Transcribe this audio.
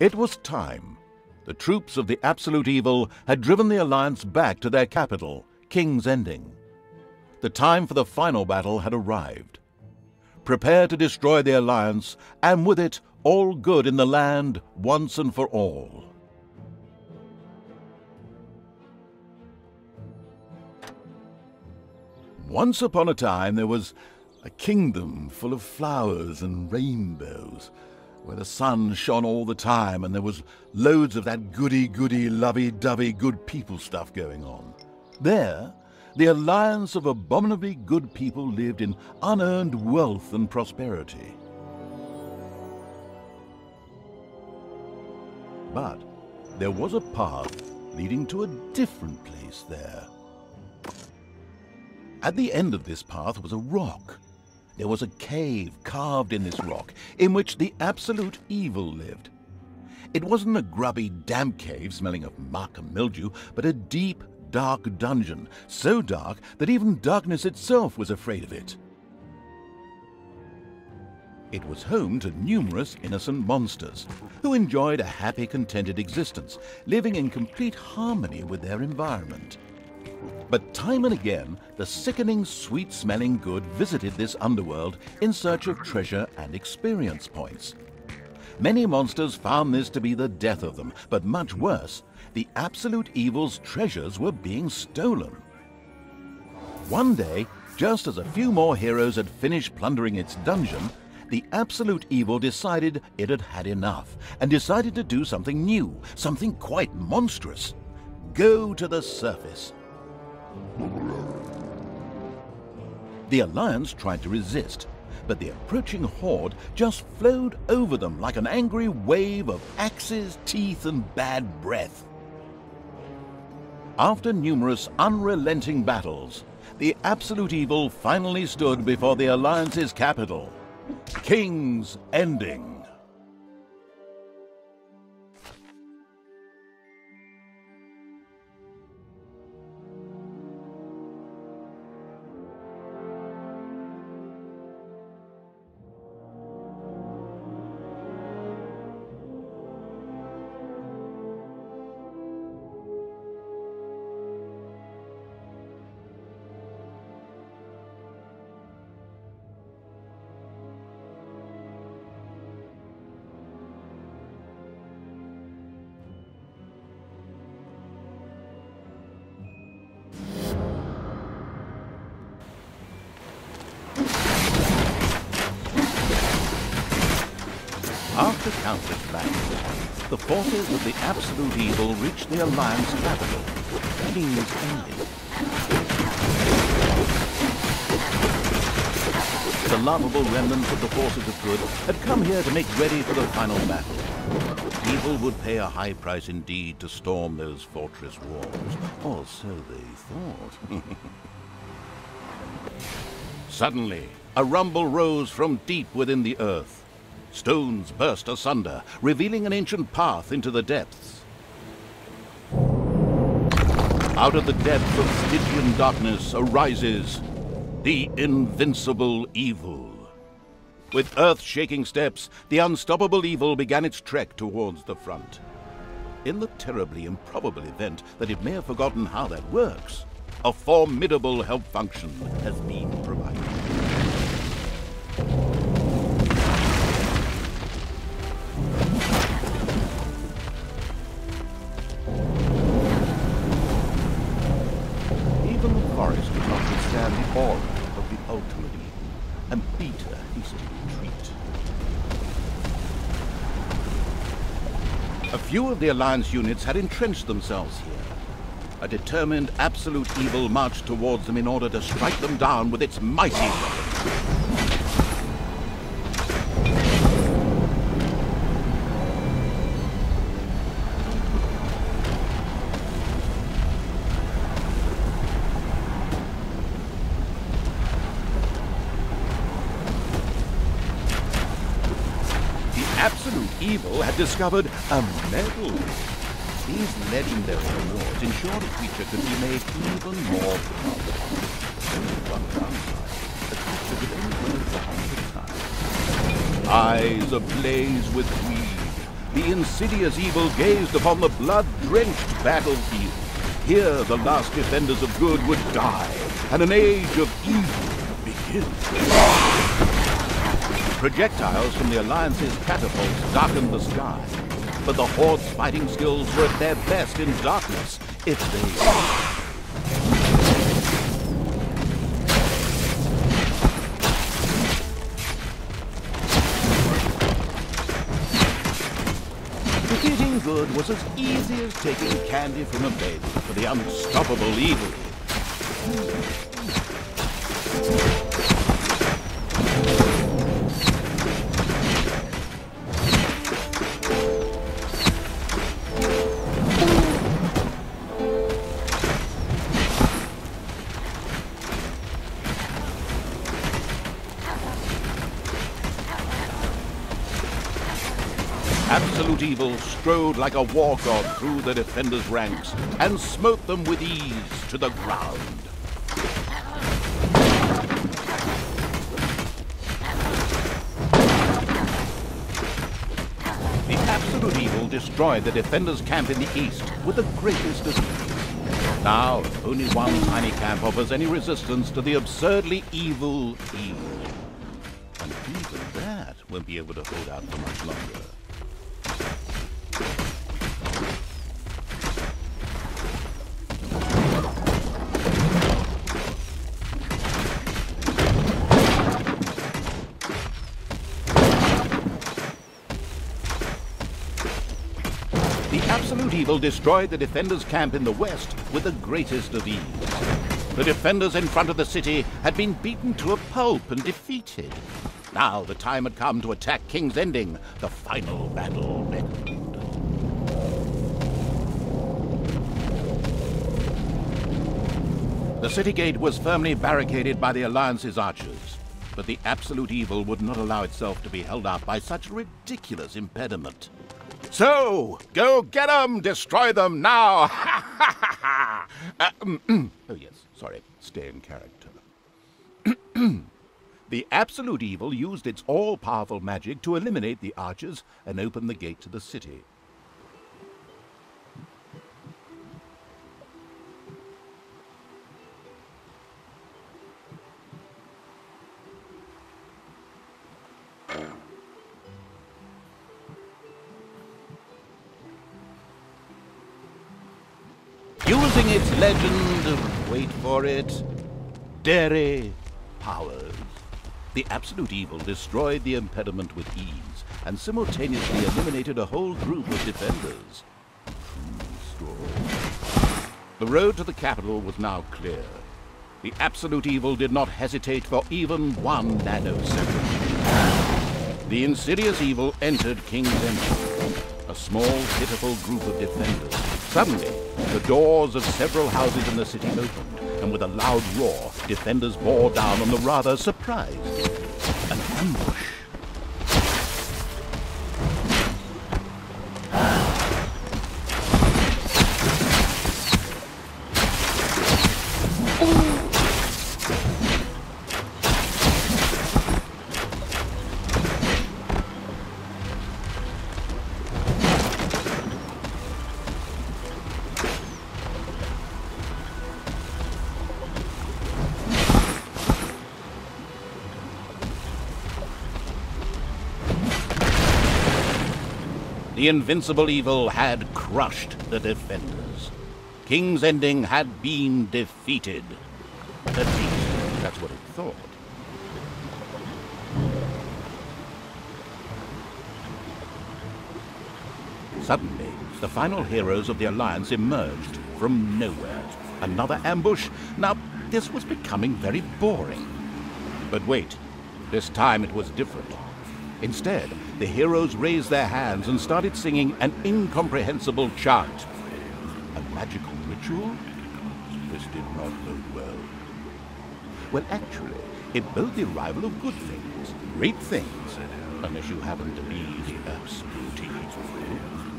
It was time. The troops of the Absolute Evil had driven the Alliance back to their capital, King's Ending. The time for the final battle had arrived. Prepare to destroy the Alliance, and with it, all good in the land once and for all. Once upon a time, there was a kingdom full of flowers and rainbows, where the sun shone all the time and there was loads of that goody-goody, lovey-dovey good people stuff going on. There, the alliance of abominably good people lived in unearned wealth and prosperity. But there was a path leading to a different place there. At the end of this path was a rock. There was a cave carved in this rock in which the Absolute Evil lived. It wasn't a grubby, damp cave smelling of muck and mildew, but a deep, dark dungeon, so dark that even darkness itself was afraid of it. It was home to numerous innocent monsters who enjoyed a happy, contented existence, living in complete harmony with their environment. But time and again, the sickening, sweet-smelling good visited this underworld in search of treasure and experience points. Many monsters found this to be the death of them, but much worse, the Absolute Evil's treasures were being stolen. One day, just as a few more heroes had finished plundering its dungeon, the Absolute Evil decided it had had enough, and decided to do something new, something quite monstrous. Go to the surface. The Alliance tried to resist, but the approaching horde just flowed over them like an angry wave of axes, teeth, and bad breath. After numerous unrelenting battles, the Absolute Evil finally stood before the Alliance's capital, King's Ending. After countless battles, the forces of the Absolute Evil reached the Alliance capital, King's Ending. The lovable remnants of the forces of good had come here to make ready for the final battle. Evil would pay a high price indeed to storm those fortress walls, or so they thought. Suddenly, a rumble rose from deep within the earth. Stones burst asunder, revealing an ancient path into the depths. Out of the depths of Stygian darkness arises the invincible evil. With earth-shaking steps, the unstoppable evil began its trek towards the front. In the terribly improbable event that it may have forgotten how that works, a formidable help function has been provided. Even the forest could not withstand the aura of the ultimate evil, and beat a hasty retreat. A few of the Alliance units had entrenched themselves here. A determined Absolute Evil marched towards them in order to strike them down with its mighty weapon. Absolute Evil had discovered a medal. These legendary awards ensured a creature could be made even more powerful. Only one downside, the creature could only work for 100 times. Eyes ablaze with greed, the insidious evil gazed upon the blood-drenched battlefield. Here the last defenders of good would die, and an age of evil begin. Projectiles from the Alliance's catapults darkened the sky, but the Horde's fighting skills were at their best in darkness, if they... Defeating good was as easy as taking candy from a baby for the unstoppable evil. Absolute evil strode like a war god through the defenders' ranks and smote them with ease to the ground. The absolute evil destroyed the defenders' camp in the east with the greatest of ease. Now, only one tiny camp offers any resistance to the absurdly evil evil. And even that won't be able to hold out for much longer. The absolute evil destroyed the defenders' camp in the west with the greatest of ease. The defenders in front of the city had been beaten to a pulp and defeated. Now the time had come to attack King's Ending. The final battle beckoned. The city gate was firmly barricaded by the Alliance's archers, but the absolute evil would not allow itself to be held up by such a ridiculous impediment. So, go get them! Destroy them now! Oh yes, sorry, stay in character. The absolute evil used its all-powerful magic to eliminate the archers and open the gate to the city. Using its legend, wait for it, dairy powers, the absolute evil destroyed the impediment with ease and simultaneously eliminated a whole group of defenders. True story. The road to the capital was now clear. The absolute evil did not hesitate for even 1 nanosecond. The insidious evil entered King's Ending, a small, pitiful group of defenders. Suddenly, the doors of several houses in the city opened, and with a loud roar, defenders bore down on the rather surprised. An ambush. The invincible evil had crushed the defenders. King's Ending had been defeated. At least, that's what it thought. Suddenly, the final heroes of the Alliance emerged from nowhere. Another ambush? Now, this was becoming very boring. But wait, this time it was different. Instead, the heroes raised their hands and started singing an incomprehensible chant. A magical ritual? This did not bode well. Well, actually, it bode the arrival of good things, great things, unless you happen to be the absolute evil.